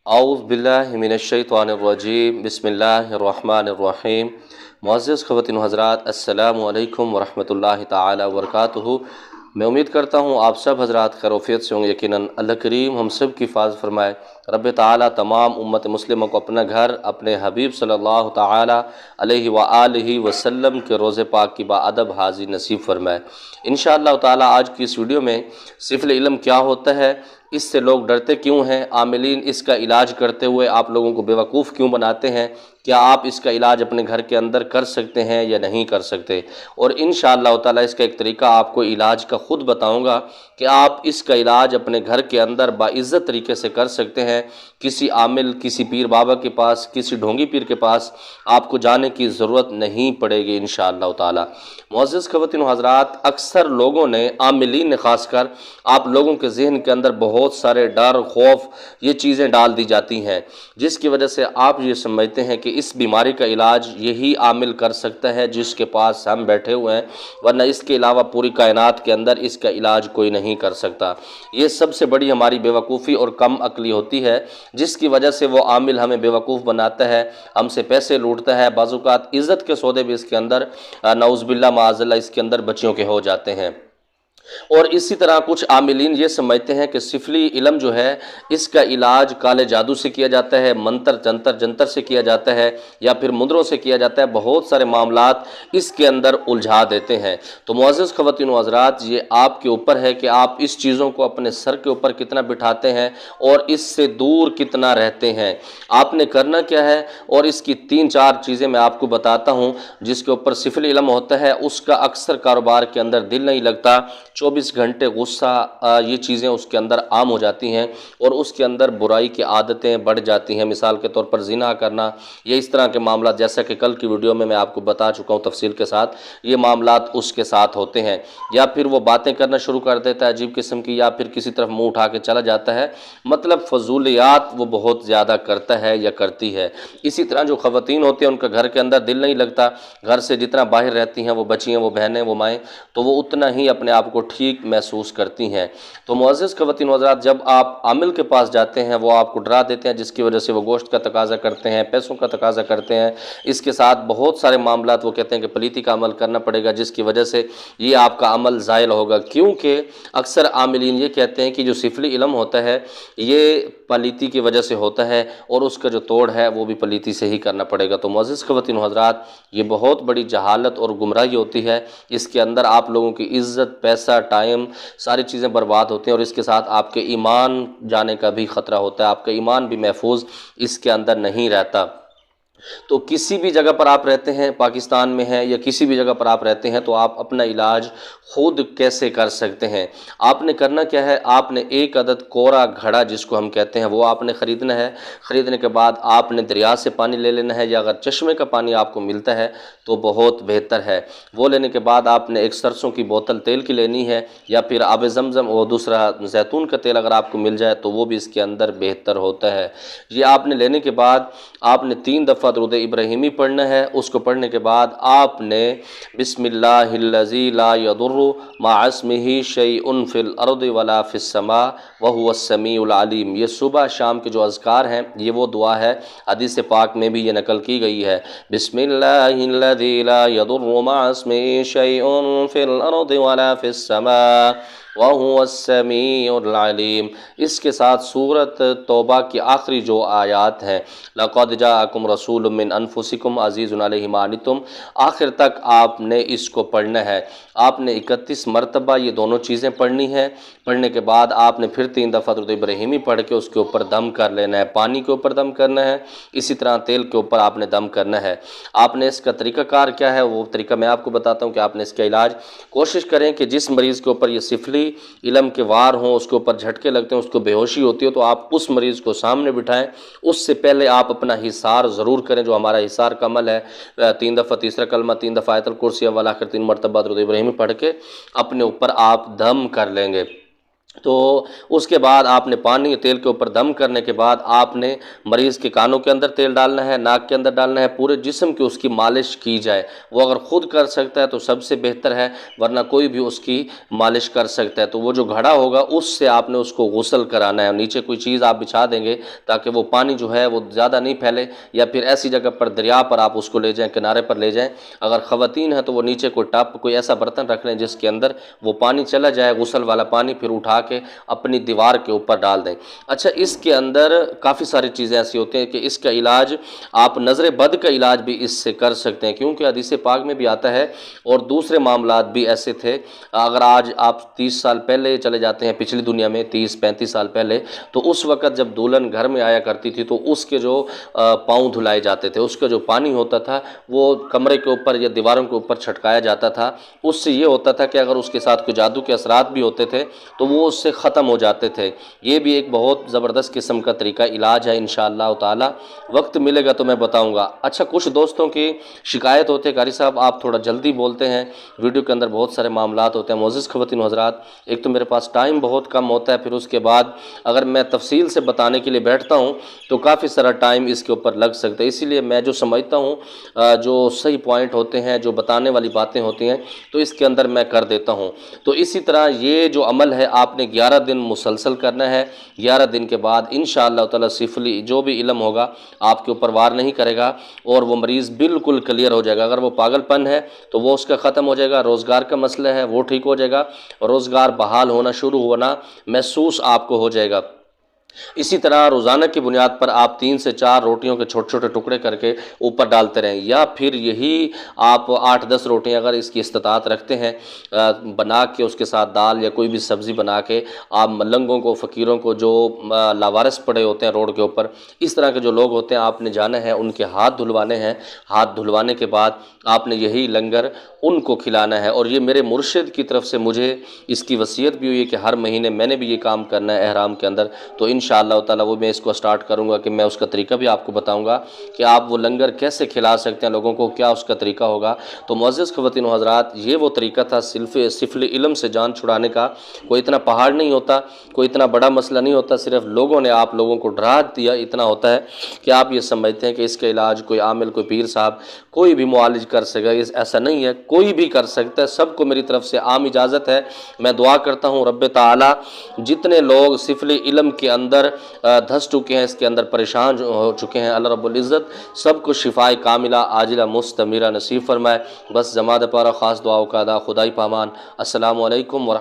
اعوذ باللہ من الشیطان الرجیم بسم اللہ الرحمن الرحیم۔ معزز خواتین و حضرات، السلام علیکم ورحمۃ اللہ تعالی وبرکاتہ۔ میں امید کرتا ہوں آپ سب حضرات خیر و عافیت سے ہوں گے۔ یقیناً اللہ کریم ہم سب کی حفاظت فرمائے۔ رب تعالیٰ تمام امت مسلمہ کو اپنا گھر اپنے حبیب صلی اللہ تعالیٰ علیہ وآلہ وسلم کے روضے پاک کی باادب حاضری نصیب فرمائے۔ انشاءاللہ تعالیٰ آج کی اس ویڈیو میں سفل علم کیا ہوتا ہے، اس سے لوگ ڈرتے کیوں ہیں، عاملین اس کا علاج کرتے ہوئے آپ لوگوں کو بیوقوف کیوں بناتے ہیں، کیا آپ اس کا علاج اپنے گھر کے اندر کر سکتے ہیں یا نہیں کر سکتے، اور انشاءاللہ تعالیٰ اس کا ایک طریقہ آپ کو علاج کا خود بتاؤں گا کہ آپ اس کا علاج اپنے گھر کے اندر باعزت طریقے سے کر سکتے ہیں۔ کسی عامل، کسی پیر بابا کے پاس، کسی ڈھونگی پیر کے پاس آپ کو جانے کی ضرورت نہیں پڑے گی انشاءاللہ تعالیٰ۔ معزز خواتین و حضرات، اکثر لوگوں نے، عاملین نے خاص کر، آپ لوگوں کے ذہن کے اندر بہت سارے ڈر، خوف، یہ چیزیں ڈال دی جاتی ہیں، جس کی وجہ سے آپ یہ سمجھتے ہیں کہ اس بیماری کا علاج یہی عامل کر سکتا ہے جس کے پاس ہم بیٹھے ہوئے ہیں، ورنہ اس کے علاوہ پوری کائنات کے اندر اس کا علاج کوئی نہیں کر سکتا۔ یہ سب سے بڑی ہماری بیوقوفی اور کم عقلی ہوتی ہے، جس کی وجہ سے وہ عامل ہمیں بیوقوف بناتا ہے، ہم سے پیسے لوٹتا ہے، بعض اوقات عزت کے سودے بھی اس کے اندر نعوذ باللہ معاذ اللہ اس کے اندر بچیوں کے ہو جاتے ہیں۔ اور اسی طرح کچھ عاملین یہ سمجھتے ہیں کہ سفلی علم جو ہے اس کا علاج کالے جادو سے کیا جاتا ہے، منتر جنتر سے کیا جاتا ہے، یا پھر مندروں سے کیا جاتا ہے۔ بہت سارے معاملات اس کے اندر الجھا دیتے ہیں۔ تو معزز خواتین و حضرات، یہ آپ کے اوپر ہے کہ آپ اس چیزوں کو اپنے سر کے اوپر کتنا بٹھاتے ہیں اور اس سے دور کتنا رہتے ہیں۔ آپ نے کرنا کیا ہے، اور اس کی 3-4 چیزیں میں آپ کو بتاتا ہوں جس کے اوپر سفلی علم ہوتا ہے، اس کا اکثر کاروبار کے اندر دل نہیں لگتا، 24 گھنٹے غصہ، یہ چیزیں اس کے اندر عام ہو جاتی ہیں، اور اس کے اندر برائی کی عادتیں بڑھ جاتی ہیں۔ مثال کے طور پر زنا کرنا، یہ اس طرح کے معاملات، جیسا کہ کل کی ویڈیو میں آپ کو بتا چکا ہوں تفصیل کے ساتھ، یہ معاملات اس کے ساتھ ہوتے ہیں۔ یا پھر وہ باتیں کرنا شروع کر دیتا ہے عجیب قسم کی، یا پھر کسی طرف منہ اٹھا کے چلا جاتا ہے، مطلب فضولیات وہ بہت زیادہ کرتا ہے یا کرتی ہے۔ اسی طرح جو خواتین ہوتے ہیں ان کا گھر کے اندر دل نہیں لگتا، گھر سے جتنا باہر رہتی ہیں وہ بچیاں، وہ بہنیں، وہ مائیں، تو وہ اتنا ہی اپنے آپ کو ٹھیک محسوس کرتی ہیں۔ تو معزز خواتین و حضرات، جب آپ عامل کے پاس جاتے ہیں وہ آپ کو ڈرا دیتے ہیں، جس کی وجہ سے وہ گوشت کا تقاضا کرتے ہیں، پیسوں کا تقاضا کرتے ہیں، اس کے ساتھ بہت سارے معاملات وہ کہتے ہیں کہ پلیتی کا عمل کرنا پڑے گا، جس کی وجہ سے یہ آپ کا عمل زائل ہوگا۔ کیونکہ اکثر عاملین یہ کہتے ہیں کہ جو سفلی علم ہوتا ہے یہ پلیتی کی وجہ سے ہوتا ہے، اور اس کا جو توڑ ہے وہ بھی پلیتی سے ہی کرنا پڑے گا۔ تو معزز خواتین و حضرات، یہ بہت بڑی جہالت اور گمراہی ہوتی ہے، اس کے اندر آپ لوگوں کی عزت، پیسہ، ٹائم، ساری چیزیں برباد ہوتی ہیں، اور اس کے ساتھ آپ کے ایمان جانے کا بھی خطرہ ہوتا ہے، آپ کا ایمان بھی محفوظ اس کے اندر نہیں رہتا۔ تو کسی بھی جگہ پر آپ رہتے ہیں، پاکستان میں ہیں یا کسی بھی جگہ پر آپ رہتے ہیں، تو آپ اپنا علاج خود کیسے کر سکتے ہیں؟ آپ نے کرنا کیا ہے، آپ نے 1 عدد کورا گھڑا جس کو ہم کہتے ہیں وہ آپ نے خریدنا ہے۔ خریدنے کے بعد آپ نے دریا سے پانی لے لینا ہے، یا اگر چشمے کا پانی آپ کو ملتا ہے تو بہت بہتر ہے۔ وہ لینے کے بعد آپ نے ایک سرسوں کی بوتل تیل کی لینی ہے، یا پھر آب زمزم اور دوسرا زیتون کا تیل اگر آپ کو مل جائے تو وہ بھی اس کے اندر بہتر ہوتا ہے۔ یہ آپ نے لینے کے بعد آپ نے 3 دفعہ درود ابراہیمی پڑھنا ہے۔ اس کو پڑھنے کے بعد آپ نے بسم اللہ الذی لا یضر مع اسمہ شیء فی الارض ولا فی السماء وہو السمیع العلیم۔ یہ صبح شام کے جو اذکار ہیں، یہ وہ دعا ہے، حدیث پاک میں بھی یہ نقل کی گئی ہے۔ بسم اللہ الذی لا یضر مع اسمہ شیء فی الارض ولا فی السماء وَهُوَ السَّمِيعُ الْعَلِيمُ۔ اس کے ساتھ سورۃ توبہ کی آخری جو آیات ہیں، لَقَدْ جَاءَكُمْ رَسُولٌ مِّنْ أَنفُسِكُمْ عَزِيزٌ عَلَيْهِ مَا عَنِتُّمْ، آخر تک آپ نے اس کو پڑھنا ہے۔ آپ نے 31 مرتبہ یہ دونوں چیزیں پڑھنی ہیں۔ پڑھنے کے بعد آپ نے پھر 3 دفعہ درود ابراہیمی پڑھ کے اس کے اوپر دم کر لینا ہے، پانی کے اوپر دم کرنا ہے، اسی طرح تیل کے اوپر آپ نے دم کرنا ہے۔ آپ نے اس کا طریقہ کار کیا ہے، وہ طریقہ میں آپ کو بتاتا ہوں کہ آپ نے اس کا علاج کوشش کریں کہ جس مریض کے اوپر یہ سفلی علم کے وار ہوں، اس کے اوپر جھٹکے لگتے ہیں، اس کو بے ہوشی ہوتی ہے، تو آپ اس مریض کو سامنے بٹھائیں۔ اس سے پہلے آپ اپنا حصار ضرور کریں، جو ہمارا حصار کا عمل ہے، 3 دفعہ تیسرا کلمہ، 3 دفعہ آیت الکرسی والآخر 3 مرتبہ درود ابراہیمی پڑھ کے اپنے اوپر آپ دم کر لیں گے۔ تو اس کے بعد آپ نے پانی تیل کے اوپر دم کرنے کے بعد آپ نے مریض کے کانوں کے اندر تیل ڈالنا ہے، ناک کے اندر ڈالنا ہے، پورے جسم کی اس کی مالش کی جائے۔ وہ اگر خود کر سکتا ہے تو سب سے بہتر ہے، ورنہ کوئی بھی اس کی مالش کر سکتا ہے۔ تو وہ جو گھڑا ہوگا اس سے آپ نے اس کو غسل کرانا ہے، نیچے کوئی چیز آپ بچھا دیں گے تاکہ وہ پانی جو ہے وہ زیادہ نہیں پھیلے، یا پھر ایسی جگہ پر دریا پر آپ اس کو لے جائیں، کنارے پر لے جائیں۔ اگر خواتین ہیں تو وہ نیچے کوئی ٹب، کوئی ایسا برتن رکھ لیں جس کے اندر وہ پانی چلا جائے، غسل والا پانی، پھر اٹھا کے اپنی دیوار کے اوپر ڈال دیں۔ اچھا، اس کے اندر کافی ساری چیزیں ایسی ہوتی ہیں کہ اس کا علاج آپ نظر بد کا علاج بھی اس سے کر سکتے ہیں، کیونکہ حدیث پاک میں بھی آتا ہے، اور دوسرے معاملات بھی ایسے تھے۔ اگر آج آپ 30 سال پہلے چلے جاتے ہیں پچھلی دنیا میں، 30-35 سال پہلے، تو اس وقت جب دلہن گھر میں آیا کرتی تھی تو اس کے جو پاؤں دھلائے جاتے تھے، اس کا جو پانی ہوتا تھا وہ کمرے کے اوپر یا دیواروں کے اوپر چھٹکایا جاتا تھا۔ اس سے یہ ہوتا تھا کہ اگر اس کے ساتھ کوئی جادو کے اثرات بھی ہوتے تھے تو وہ اس سے ختم ہو جاتے تھے۔ یہ بھی ایک بہت زبردست قسم کا طریقہ علاج ہے، انشاءاللہ تعالی وقت ملے گا تو میں بتاؤں گا۔ اچھا، کچھ دوستوں کی شکایت ہوتے ہیں، قاری صاحب آپ تھوڑا جلدی بولتے ہیں، ویڈیو کے اندر بہت سارے معاملات ہوتے ہیں۔ معزز خواتین و حضرات، ایک تو میرے پاس ٹائم بہت کم ہوتا ہے، پھر اس کے بعد اگر میں تفصیل سے بتانے کے لیے بیٹھتا ہوں تو کافی سارا ٹائم اس کے اوپر لگ سکتا ہے، اسی لیے میں جو سمجھتا ہوں جو صحیح پوائنٹ ہوتے ہیں، جو بتانے والی باتیں ہوتی ہیں، تو اس کے اندر میں کر دیتا ہوں۔ تو اسی طرح یہ جو عمل ہے آپ نے 11 دن مسلسل کرنا ہے۔ 11 دن کے بعد انشاءاللہ تعالی سفلی جو بھی علم ہوگا آپ کے اوپر وار نہیں کرے گا، اور وہ مریض بالکل کلیئر ہو جائے گا۔ اگر وہ پاگل پن ہے تو وہ اس کا ختم ہو جائے گا، روزگار کا مسئلہ ہے وہ ٹھیک ہو جائے گا، روزگار بحال ہونا شروع ہونا محسوس آپ کو ہو جائے گا۔ اسی طرح روزانہ کی بنیاد پر آپ 3 سے 4 روٹیوں کے چھوٹے چھوٹے ٹکڑے کر کے اوپر ڈالتے رہیں، یا پھر یہی آپ 8-10 روٹیاں اگر اس کی استطاعت رکھتے ہیں بنا کے اس کے ساتھ دال یا کوئی بھی سبزی بنا کے آپ ملنگوں کو، فقیروں کو، جو لاوارث پڑے ہوتے ہیں روڈ کے اوپر، اس طرح کے جو لوگ ہوتے ہیں، آپ نے جانا ہے ان کے ہاتھ دھلوانے ہیں۔ ہاتھ دھلوانے کے بعد آپ نے یہی لنگر ان کو کھلانا ہے، اور یہ میرے مرشد کی طرف سے مجھے اس کی وصیت بھی ہوئی ہے کہ ہر مہینے میں نے بھی یہ کام کرنا ہے احرام کے اندر۔ تو انشاءاللہ تعالی وہ میں اس کو سٹارٹ کروں گا کہ میں اس کا طریقہ بھی آپ کو بتاؤں گا کہ آپ وہ لنگر کیسے کھلا سکتے ہیں لوگوں کو، کیا اس کا طریقہ ہوگا۔ تو معزز خواتین و حضرات، یہ وہ طریقہ تھا سفل علم سے جان چھڑانے کا۔ کوئی اتنا پہاڑ نہیں ہوتا، کوئی اتنا بڑا مسئلہ نہیں ہوتا، صرف لوگوں نے آپ لوگوں کو ڈرا دیا اتنا ہوتا ہے کہ آپ یہ سمجھتے ہیں کہ اس کا علاج کوئی عامل، کوئی پیر صاحب، کوئی بھی معالج کر سکے۔ ایسا نہیں ہے، کوئی بھی کر سکتا ہے، سب کو میری طرف سے عام اجازت ہے۔ میں دعا کرتا ہوں رب تعالی جتنے لوگ سفل علم کے اندر دھس چکے ہیں، اس کے اندر پریشان ہو چکے ہیں، اللہ رب العزت سب کو شفائے کاملہ عاجلہ مستمرہ نصیب فرمائے۔ بس زمادہ پارا خاص دعاؤں کا ادا، خدائی پامان۔ السلام علیکم ورحمۃ